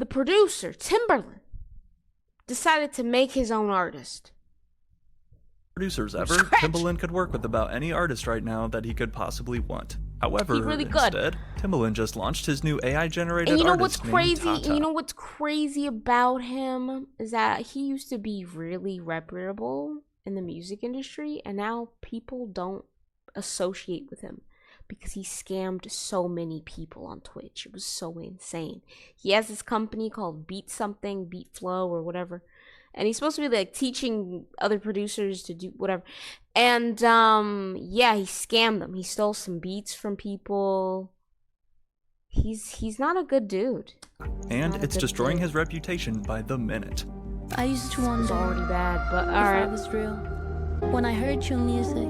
producer, Timberland, decided to make his own artist. Producers ever, Timberland could work with about any artist right now that he could possibly want. However, instead, Timberland just launched his new AI-generated artist named Tata. You know what's crazy about him is that he used to be really reputable in the music industry, and now people don't associate with him because he scammed so many people on Twitch. It was so insane. He has this company called Beat Flow or whatever. And he's supposed to be like teaching other producers to do whatever. And yeah, he scammed them. He stole some beats from people. He's not a good dude. And it's destroying his reputation by the minute. I used to wonder. It's already bad, but if I was real. When I heard your music,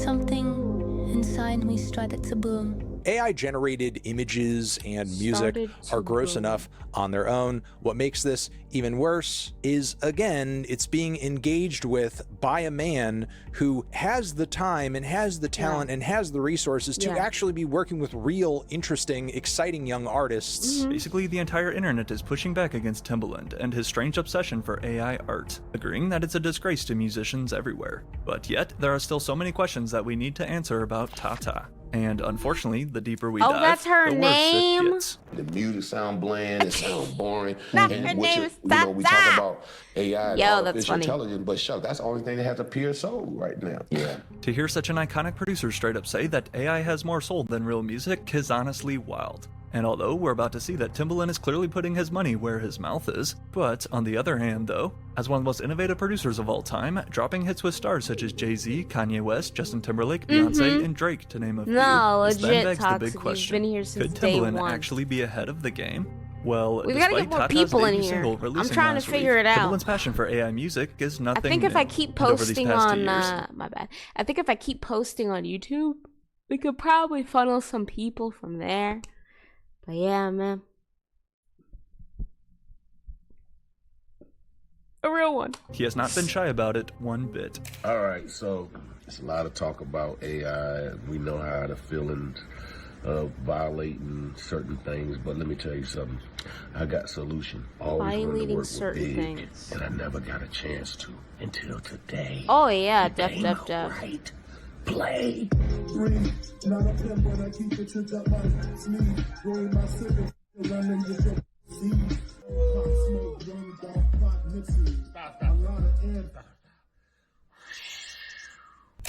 something inside me started to bloom. AI-generated images and music are gross enough on their own. What makes this even worse is, again, it's being engaged with by a man who has the time and has the talent and has the resources to actually be working with real, interesting, exciting young artists. Basically, the entire internet is pushing back against Timberland and his strange obsession for AI art, agreeing that it's a disgrace to musicians everywhere. But yet, there are still so many questions that we need to answer about Tata. And unfortunately, the deeper we dive, that's her the worse name? it gets. The music sound bland, it sounds boring. Her name is Tata. We talk about AI and artificial funny. intelligence, but shuck, that's the only thing that has a pure soul right now. Yeah. To hear such an iconic producer straight up say that AI has more soul than real music is honestly wild. And although we're about to see that Timberland is clearly putting his money where his mouth is, but on the other hand though, as one of the most innovative producers of all time, dropping hits with stars such as Jay-Z, Kanye West, Justin Timberlake, Beyonce, and Drake to name a few, this then begs the big question, could Timberland actually be ahead of the game? Well, we gotta get more people in here. I'm trying to figure it out. Timberland's passion for AI music is nothing I think if new. I keep posting on, my bad. I think if I keep posting on YouTube, we could probably funnel some people from there. But yeah, man. A real one. He has not been shy about it one bit. All right, so there's a lot of talk about AI. We know how the feelings of violating certain things, but let me tell you something. I got a solution. Always wanted to work with Big, and I never got a chance to until today. Oh yeah, def. Right. Play.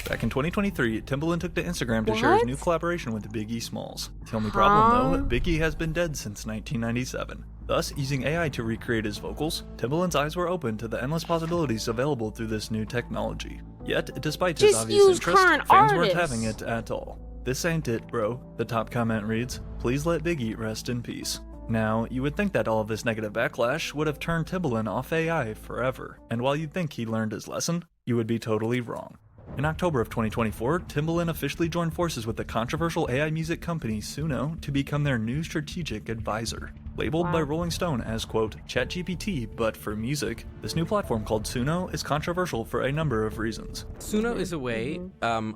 Back in 2023, Timberland took to Instagram to share his new collaboration with Biggie Smalls. The only problem though, Biggie has been dead since 1997. Thus, using AI to recreate his vocals, Timberland's eyes were open to the endless possibilities available through this new technology. Yet, despite his obvious interest, fans weren't having it at all. "This ain't it, bro," the top comment reads. "Please let Biggie rest in peace." Now, you would think that all of this negative backlash would have turned Timberland off AI forever, and while you'd think he learned his lesson, you would be totally wrong. In October of 2024, Timberland officially joined forces with the controversial AI music company Suno to become their new strategic advisor. Labeled by Rolling Stone as, quote, ChatGPT, but for music, this new platform called Suno is controversial for a number of reasons. Suno is a way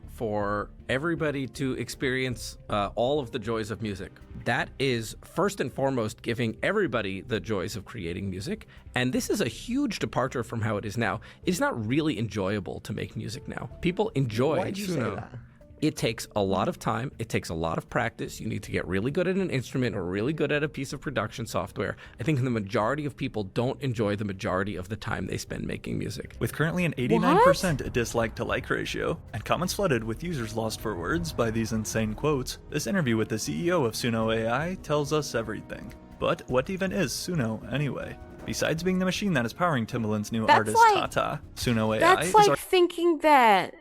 for everybody to experience all of the joys of music. That is first and foremost giving everybody the joys of creating music. And this is a huge departure from how it is now. It's not really enjoyable to make music now. People enjoy Suno. Why'd you say that? It takes a lot of time. It takes a lot of practice. You need to get really good at an instrument or really good at a piece of production software. I think the majority of people don't enjoy the majority of the time they spend making music. With currently an 89% dislike to like ratio, and comments flooded with users lost for words by these insane quotes, this interview with the CEO of Suno AI tells us everything. But what even is Suno anyway? Besides being the machine that is powering Timberland's new artist Tata, Suno AI that's like thinking that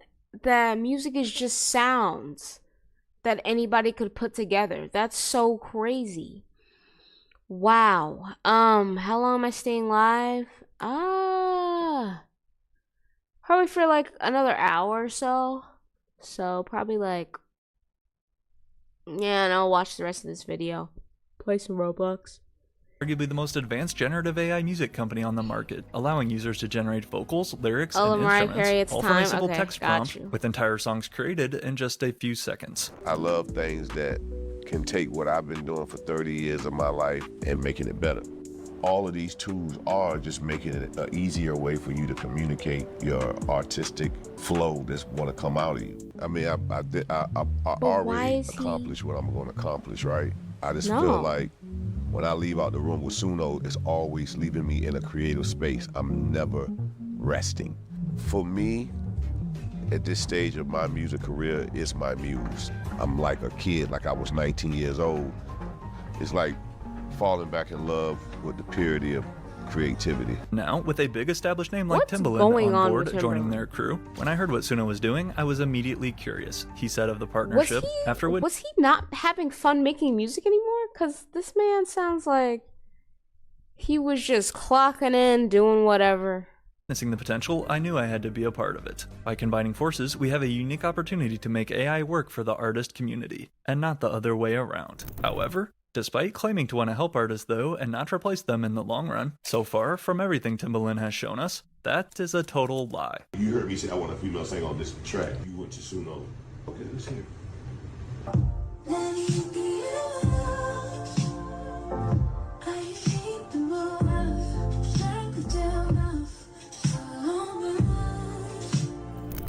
music is just sounds that anybody could put together. That's so crazy. Wow. How long am I staying live? Probably for like another hour or so. So probably like, yeah, and I'll watch the rest of this video. Play some Roblox. Arguably the most advanced generative AI music company on the market, allowing users to generate vocals, lyrics, and Mariah Carey, instruments, all from a single Okay, text prompt, with entire songs created in just a few seconds. I love things that can take what I've been doing for 30 years of my life and making it better. All of these tools are just making it an easier way for you to communicate your artistic flow that's want to come out of you. I mean, I already accomplished what I'm going to accomplish, right? I just feel like when I leave out the room with Suno, it's always leaving me in a creative space. I'm never resting. For me, at this stage of my music career, it's my muse. I'm like a kid, like I was 19 years old. It's like falling back in love with the purity of creativity. Now, with a big established name like Timberland on board joining their crew, when I heard what Suno was doing, I was immediately curious. He said of the partnership, was he not having fun making music anymore? Because this man sounds like he was just clocking in, doing whatever. Witnessing the potential, I knew I had to be a part of it. By combining forces, we have a unique opportunity to make AI work for the artist community, and not the other way around. However, despite claiming to want to help artists though, and not replace them in the long run, so far, from everything Timberland has shown us, that is a total lie. You heard me say I want a female singer on this track. You went to Suno. Okay, let's hear it.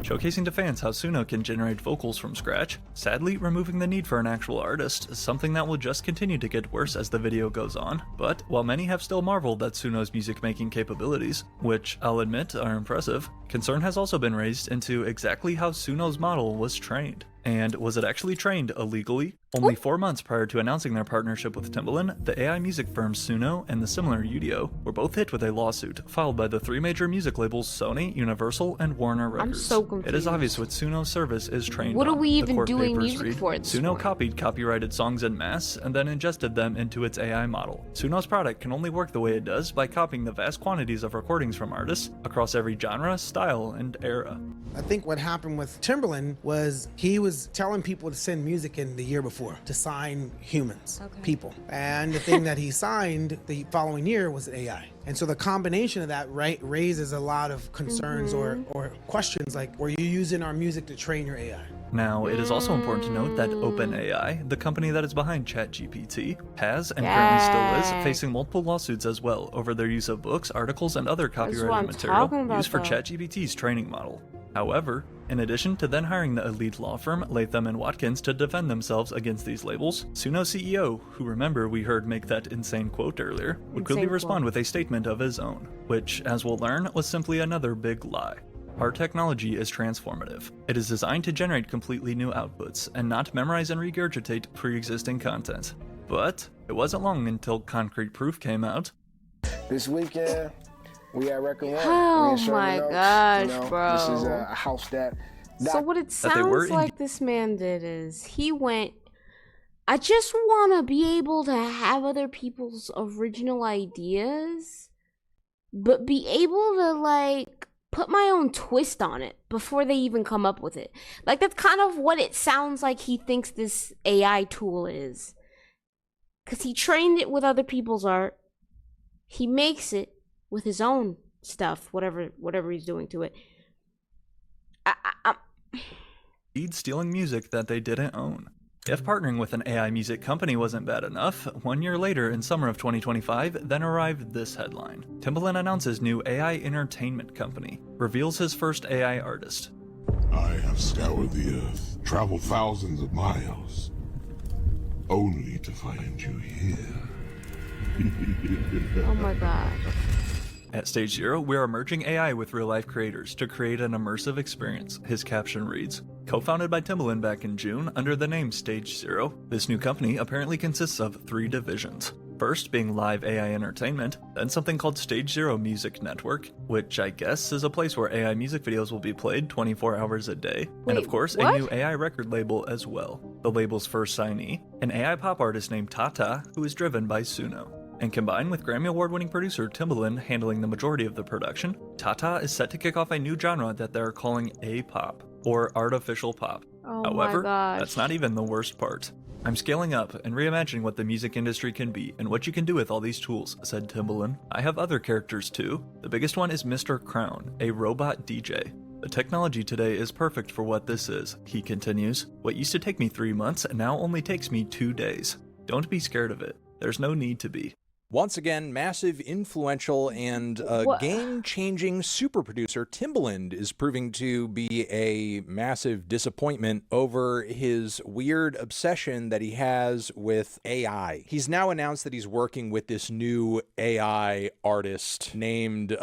Showcasing to fans how Suno can generate vocals from scratch, sadly removing the need for an actual artist, something that will just continue to get worse as the video goes on. But while many have still marveled at Suno's music making capabilities, which I'll admit are impressive, concern has also been raised into exactly how Suno's model was trained. And was it actually trained illegally? Only 4 months prior to announcing their partnership with Timberland, the AI music firms Suno and the similar Udio were both hit with a lawsuit filed by the 3 major music labels Sony, Universal, and Warner Records. I'm so confused. It is obvious what Suno's service is trained on. What are we even doing music read, for? Suno copied copyrighted songs en masse and then ingested them into its AI model. Suno's product can only work the way it does by copying the vast quantities of recordings from artists across every genre, style, and era. I think what happened with Timberland was he was telling people to send music in the year before to sign humans, people. And the thing that he signed the following year was AI. And so the combination of that raises a lot of concerns or questions like, were you using our music to train your AI? Now, it is also important to note that OpenAI, the company that is behind ChatGPT, has and currently still is facing multiple lawsuits as well over their use of books, articles, and other copyrighted material used for ChatGPT's training model. However, in addition to then hiring the elite law firm Latham & Watkins to defend themselves against these labels, Suno CEO, who remember we heard make that insane quote earlier, would quickly respond with a statement of his own, which, as we'll learn, was simply another big lie. Our technology is transformative. It is designed to generate completely new outputs and not memorize and regurgitate pre-existing content. But it wasn't long until concrete proof came out. This weekend, we at Record One. Oh my gosh, bro. This is a house that... So what it sounds like this man did is he went, I just want to be able to have other people's original ideas, but be able to like put my own twist on it before they even come up with it. Like that's kind of what it sounds like he thinks this AI tool is. Because he trained it with other people's art. He makes it with his own stuff, whatever he's doing to it. Stealing music that they didn't own. If partnering with an AI music company wasn't bad enough, 1 year later in summer of 2025, then arrived this headline. Timberland announces new AI entertainment company, reveals his first AI artist. I have scoured the earth, traveled thousands of miles, only to find you here. Oh my god. At Stage Zero, we are merging AI with real-life creators to create an immersive experience, his caption reads. Co-founded by Timberland back in June under the name Stage Zero, this new company apparently consists of 3 divisions. First being live AI entertainment, then something called Stage Zero Music Network, which I guess is a place where AI music videos will be played 24 hours a day, and of course a new AI record label as well. The label's first signee, an AI pop artist named Tata, who is driven by Suno. And combined with Grammy Award-winning producer Timberland handling the majority of the production, Tata is set to kick off a new genre that they're calling A-pop, or artificial pop. Oh However, my gosh. that's not even the worst part. I'm scaling up and reimagining what the music industry can be and what you can do with all these tools, said Timberland. I have other characters too. The biggest one is Mr. Crown, a robot DJ. The technology today is perfect for what this is, he continues. What used to take me 3 months now only takes me 2 days. Don't be scared of it. There's no need to be. Once again, massive, influential, and game-changing super producer Timberland is proving to be a massive disappointment over his weird obsession that he has with AI. He's now announced that he's working with this new AI artist named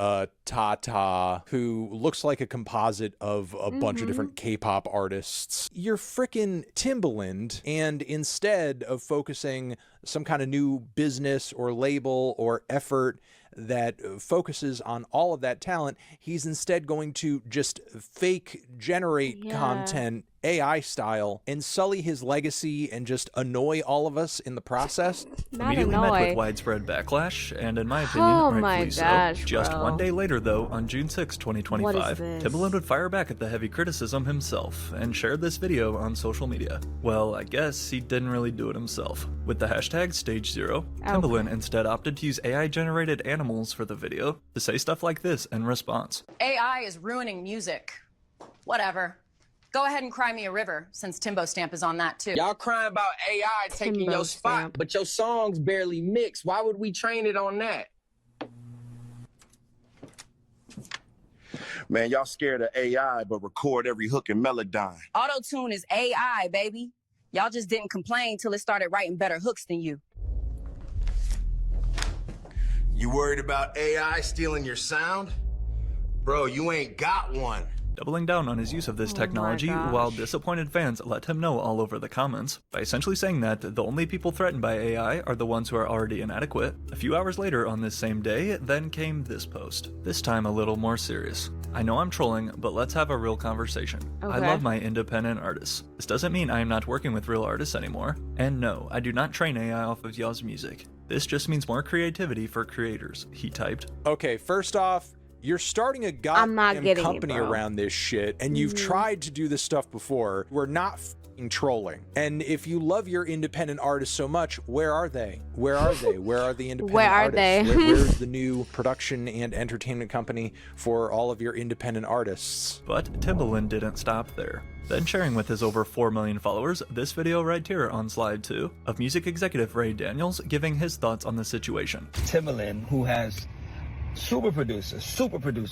Tata, who looks like a composite of a bunch of different K-pop artists. You're frickin' Timberland, and instead of focusing some kind of new business or label or effort that focuses on all of that talent, he's instead going to just fake generate content AI style and sully his legacy and just annoy all of us in the process. Immediately met with widespread backlash, and in my opinion, rightfully so. Just 1 day later, though, on June 6, 2025, Timberland would fire back at the heavy criticism himself and shared this video on social media. Well, I guess he didn't really do it himself. With the hashtag Stage0, Timberland instead opted to use AI-generated animals for the video to say stuff like this in response. AI is ruining music. Whatever. Go ahead and cry me a river, since Timbo Stamp is on that too. Y'all crying about AI taking your spot, but your songs barely mix. Why would we train it on that? Man, y'all scared of AI, but record every hook and melodyne. Auto-tune is AI, baby. Y'all just didn't complain till it started writing better hooks than you. You worried about AI stealing your sound? Bro, you ain't got one. Doubling down on his use of this technology, while disappointed fans let him know all over the comments, by essentially saying that the only people threatened by AI are the ones who are already inadequate. A few hours later on this same day, then came this post, this time a little more serious. I know I'm trolling, but let's have a real conversation. I love my independent artists. This doesn't mean I am not working with real artists anymore. And no, I do not train AI off of y'all's music. This just means more creativity for creators, he typed. Okay, first off, you're starting a goddamn company around this shit, and you've tried to do this stuff before. We're not f***ing trolling. And if you love your independent artists so much, where are they? Where are they? Where are the independent artists? Where's the new production and entertainment company for all of your independent artists? But Timberland didn't stop there. Then sharing with his over 4 million followers this video right here on slide 2 of music executive Ray Daniels giving his thoughts on the situation. Timberland, who has super producer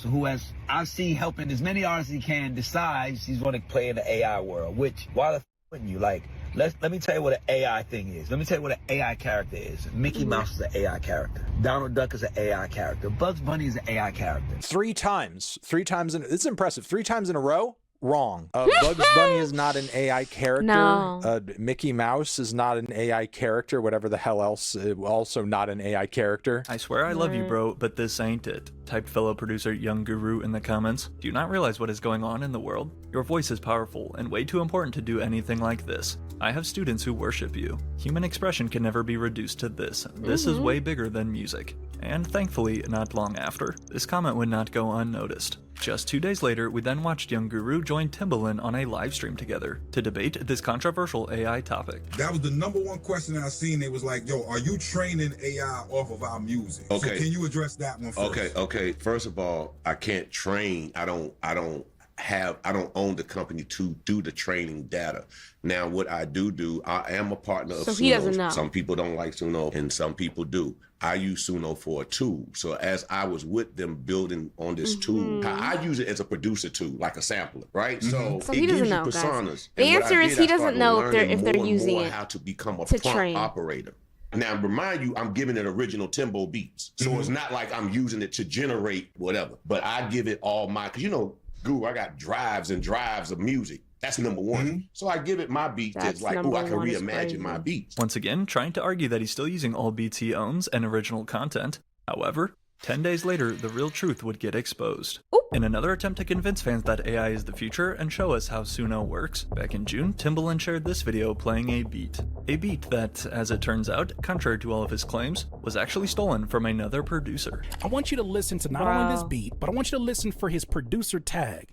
who has, I see, helping as many artists as he can, decides he's going to play in the AI world, which, why the f*** wouldn't you? Like, let me tell you what an AI thing is. Let me tell you what an AI character is. Mickey Mouse is an AI character. Donald Duck is an AI character. Bugs Bunny is an AI character. Three times, it's impressive. 3 times in a row? Wrong. Bugs Bunny is not an AI character. No. Mickey Mouse is not an AI character. Whatever the hell else, also not an AI character. I swear I love you, bro, but this ain't it, typed fellow producer Young Guru in the comments. Do you not realize what is going on in the world? Your voice is powerful and way too important to do anything like this. I have students who worship you. Human expression can never be reduced to this. This is way bigger than music. And thankfully, not long after, this comment would not go unnoticed. Just 2 days later, we then watched Young Guru join Timberland on a live stream together to debate this controversial AI topic. That was the #1 question I seen. They was like, yo, are you training AI off of our music? Okay. So can you address that one first? Okay. First of all, I can't train. I don't own the company to do the training data. Now, what I do, I am a partner of Suno. He doesn't know. Some people don't like Suno, and some people do. I use Suno for a tool. So as I was with them building on this tool, I use it as a producer tool, like a sampler, right? So it he gives doesn't you know, personas. guys. The answer is he doesn't know if they're using it how to become a to prompt train. operator. Now, remind you, I'm giving it original Timbo beats. So it's not like I'm using it to generate whatever, but I give it all my, because you know, Guru, I got drives and drives of music. That's #1. So I give it my beats. It's like, oh, I can reimagine my beats. Once again, trying to argue that he's still using all beats he owns and original content. However, 10 days later, the real truth would get exposed. In another attempt to convince fans that AI is the future and show us how Suno works, back in June, Timberland shared this video playing a beat. A beat that, as it turns out, contrary to all of his claims, was actually stolen from another producer. I want you to listen to not only this beat, but I want you to listen for his producer tag.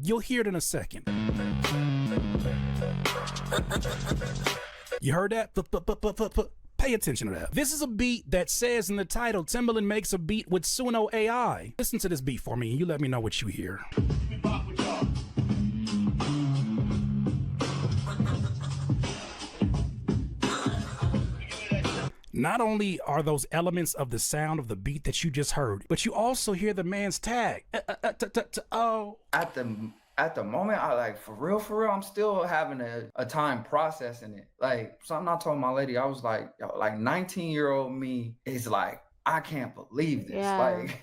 You'll hear it in a second. You heard that? Pay attention to that. This is a beat that says in the title, Timberland makes a beat with Suno AI. Listen to this beat for me and you let me know what you hear. Not only are those elements of the sound of the beat that you just heard, but you also hear the man's tag. Oh. At the moment, I like, for real, I'm still having a time processing it. Like, something I told my lady, I was like, yo, like 19-year-old me is like, I can't believe this. Yeah. Like,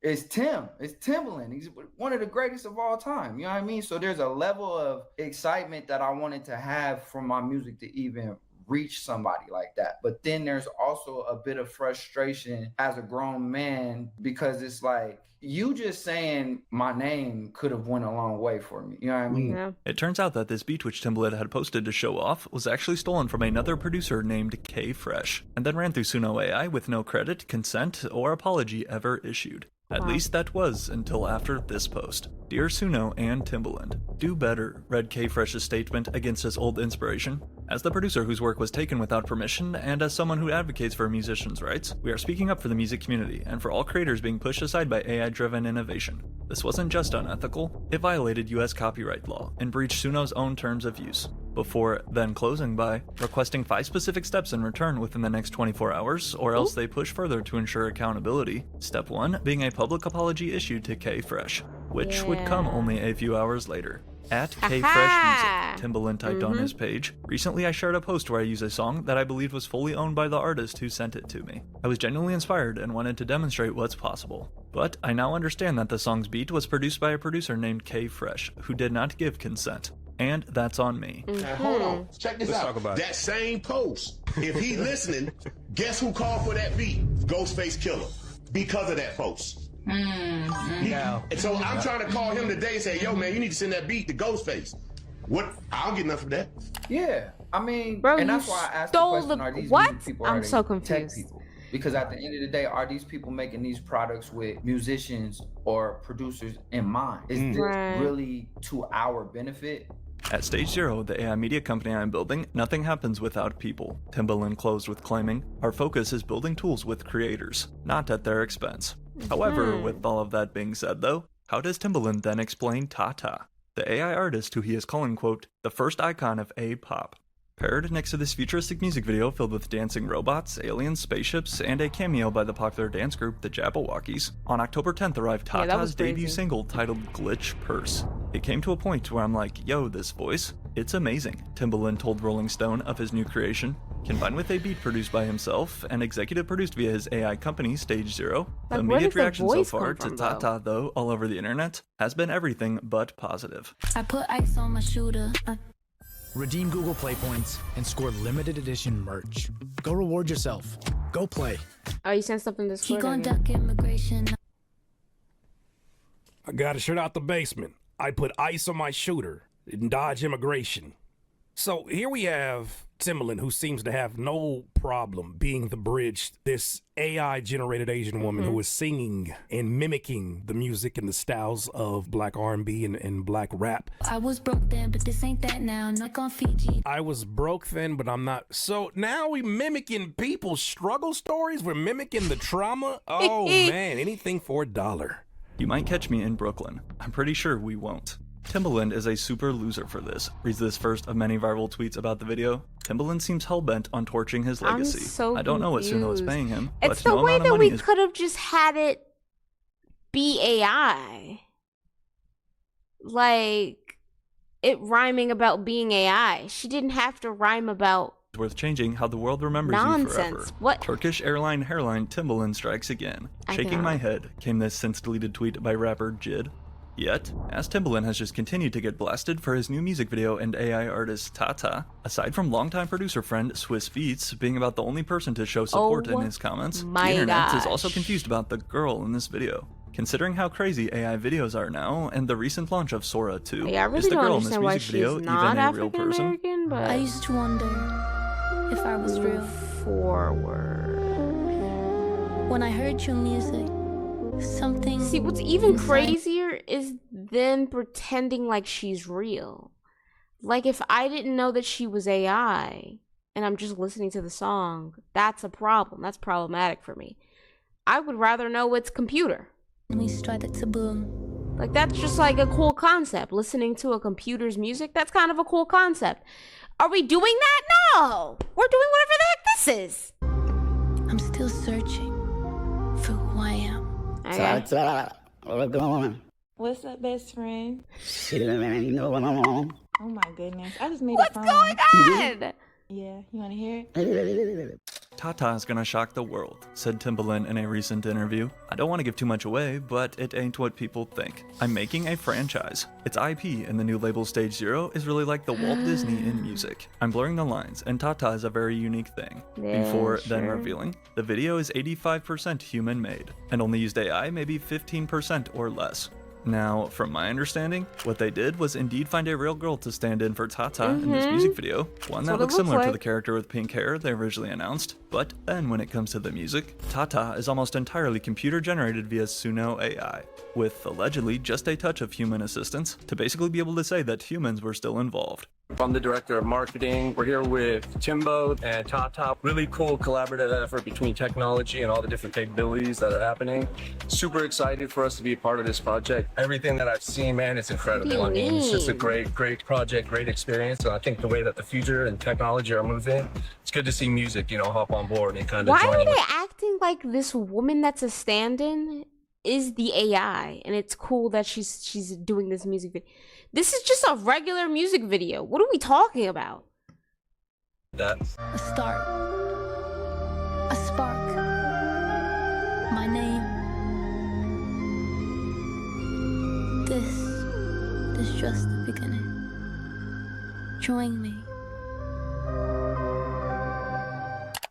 it's Timberland. He's one of the greatest of all time. You know what I mean? So there's a level of excitement that I wanted to have for my music to even reach somebody like that. But then there's also a bit of frustration as a grown man, because it's like, you just saying my name could have went a long way for me. You know what I mean? Yeah. It turns out that this beat which Timberland had posted to show off was actually stolen from another producer named K Fresh, and then ran through Suno AI with no credit, consent, or apology ever issued. At least that was until after this post. Dear Suno and Timberland, do better, read K Fresh's statement against his old inspiration. As the producer whose work was taken without permission, and as someone who advocates for musicians' rights, we are speaking up for the music community and for all creators being pushed aside by AI-driven innovation. This wasn't just unethical, it violated US copyright law and breached Suno's own terms of use. Before then closing by requesting 5 specific steps in return within the next 24 hours, or else they push further to ensure accountability. Step 1 being a public apology issued to K Fresh, which would come only a few hours later. At KFreshMusic, Timberland typed on his page, recently I shared a post where I used a song that I believed was fully owned by the artist who sent it to me. I was genuinely inspired and wanted to demonstrate what's possible. But I now understand that the song's beat was produced by a producer named K Fresh, who did not give consent. And that's on me. Now, hold on. Check this out. That same post, if he listening, guess who called for that beat? Ghostface Killer. Because of that post. And so I'm trying to call him today and say, yo, man, you need to send that beat to Ghostface. What? I don't get enough of that. Yeah. I mean, bro, and that's why I asked the question, are these music people, I'm are they so tech confused. people? Because at the end of the day, are these people making these products with musicians or producers in mind? Is this really to our benefit? At Stage Zero, the AI media company I am building, nothing happens without people. Timberland closed with claiming, our focus is building tools with creators, not at their expense. However, with all of that being said though, how does Timberland then explain Tata, the AI artist who he is calling, quote, the first icon of A-pop? Paired next to this futuristic music video filled with dancing robots, aliens, spaceships, and a cameo by the popular dance group the Jabberwockies, on October 10th arrived Tata's debut single titled Glitch Purse. It came to a point where I'm like, yo, this voice, it's amazing, Timberland told Rolling Stone of his new creation. Combined with a beat produced by himself and executive produced via his AI company, Stage Zero, the immediate reaction so far to Tata, though, all over the internet, has been everything but positive. I put ice on my shooter. Redeem Google Play points and score limited edition merch. Go reward yourself. Go play. Oh, you sent something this He gon' duck immigration. I got a shirt out the basement. I put ice on my shooter and dodge immigration. So here we have Timberland, who seems to have no problem being the bridge, this AI-generated Asian woman who is singing and mimicking the music and the styles of black R&B and black rap. I was broke then, but this ain't that now. Like on Fiji. I was broke then, but I'm not. So now we mimicking people's struggle stories. We're mimicking the trauma. Oh man, anything for $1. You might catch me in Brooklyn. I'm pretty sure we won't. Timberland is a super loser for this, reads this first of many viral tweets about the video. Timberland seems hell-bent on torching his legacy. I don't know what Suno is paying him, but it's the way that we could have just had it be AI. Like, it rhyming about being AI. She didn't have to rhyme about worth changing how the world remembers you forever. What? Turkish airline hairline Timberland strikes again. Shaking my head came this since deleted tweet by rapper Jid. Yet, as Timberland has just continued to get blasted for his new music video and AI artist Tata, aside from longtime producer friend Swiss Beats being about the only person to show support in his comments, the internet is also confused about the girl in this video. Considering how crazy AI videos are now, and the recent launch of Sora 2, is the girl in this music video even a real person? But I used to wonder if I was real. Forward. When I heard your music, something. See, what's even crazier is then pretending like she's real. Like, if I didn't know that she was AI and I'm just listening to the song, that's a problem. That's problematic for me. I would rather know it's computer. We started to bloom. Like, that's just like a cool concept. Listening to a computer's music, that's kind of a cool concept. Are we doing that? No! We're doing whatever the heck this is. I'm still searching for who I am. Okay. What's going on? What's up, best friend? Shit, man, you know what I'm on. Oh my goodness. I just made What's a song. going on? Yeah, you wanna hear it? Tata is gonna shock the world, said Timberland in a recent interview. I don't want to give too much away, but it ain't what people think. I'm making a franchise. Its IP in the new label Stage Zero is really like the Walt Disney in music. I'm blurring the lines, and Tata is a very unique thing. Yeah, Before then sure. revealing, the video is 85% human-made, and only used AI maybe 15% or less. Now, from my understanding, what they did was indeed find a real girl to stand in for Tata in this music video, one that looks similar to the character with pink hair they originally announced. But then when it comes to the music, Tata is almost entirely computer-generated via Suno AI, with allegedly just a touch of human assistance to basically be able to say that humans were still involved. I'm the director of marketing. We're here with Timbo and Tata. Really cool collaborative effort between technology and all the different capabilities that are happening. Super excited for us to be a part of this project. Everything that I've seen, man, it's incredible. I mean, it's just a great project, great experience. And I think the way that the future and technology are moving, it's good to see music, hop on board and kind of Why join are in they with- acting like this woman that's a stand-in is the AI, and it's cool that she's doing this music video? This is just a regular music video. What are we talking about? that. A start. A spark. My name. This is just the beginning. Join me.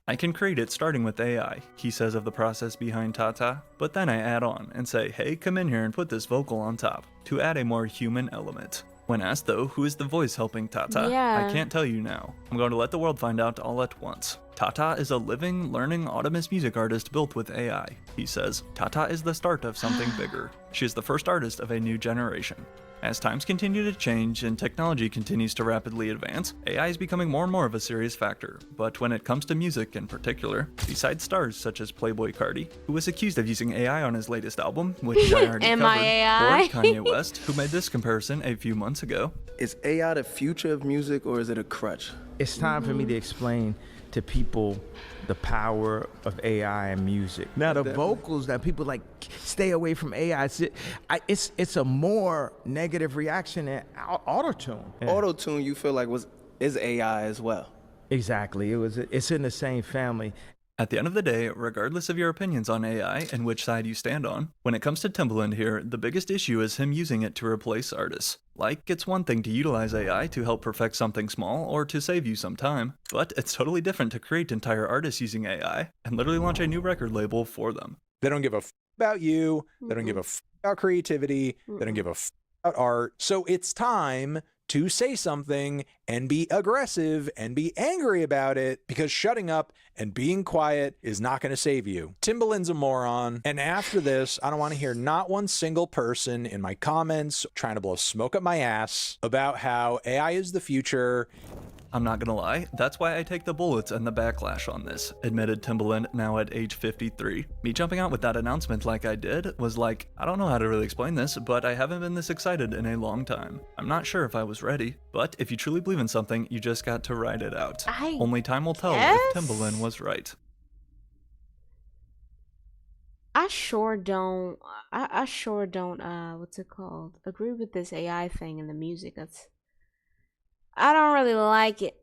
I can create it starting with AI, he says of the process behind Tata, but then I add on and say, hey, come in here and put this vocal on top, to add a more human element. When asked though, who is the voice helping Tata, Yeah. I can't tell you now. I'm going to let the world find out all at once. Tata is a living, learning, autonomous music artist built with AI, he says. Tata is the start of something bigger. She is the first artist of a new generation. As times continue to change and technology continues to rapidly advance, AI is becoming more and more of a serious factor. But when it comes to music in particular, besides stars such as Playboi Carti, who was accused of using AI on his latest album, which I already Am covered, I AI? or Kanye West, who made this comparison a few months ago. Is AI the future of music or is it a crutch? It's time for me to explain to people the power of AI and music. Now the vocals that people like stay away from AI. It's a more negative reaction than auto-tune. Yeah. Auto-tune, you feel like is AI as well? Exactly. It's in the same family. At the end of the day, regardless of your opinions on AI and which side you stand on, when it comes to Timberland here, the biggest issue is him using it to replace artists. Like, it's one thing to utilize AI to help perfect something small or to save you some time, but it's totally different to create entire artists using AI and literally launch a new record label for them. They don't give a about you. They don't give a about creativity. They don't give a about art. So it's time to say something and be aggressive and be angry about it, because shutting up and being quiet is not going to save you. Timbaland's a moron. And after this, I don't want to hear not one single person in my comments trying to blow smoke up my ass about how AI is the future. I'm not gonna lie, that's why I take the bullets and the backlash on this, admitted Timberland, now at age 53. Me jumping out with that announcement like I did was like, I don't know how to really explain this, but I haven't been this excited in a long time. I'm not sure if I was ready, but if you truly believe in something, you just got to ride it out. Only time will tell if Timberland was right. I sure don't, what's it called? Agree with this AI thing in the music. I don't really like it.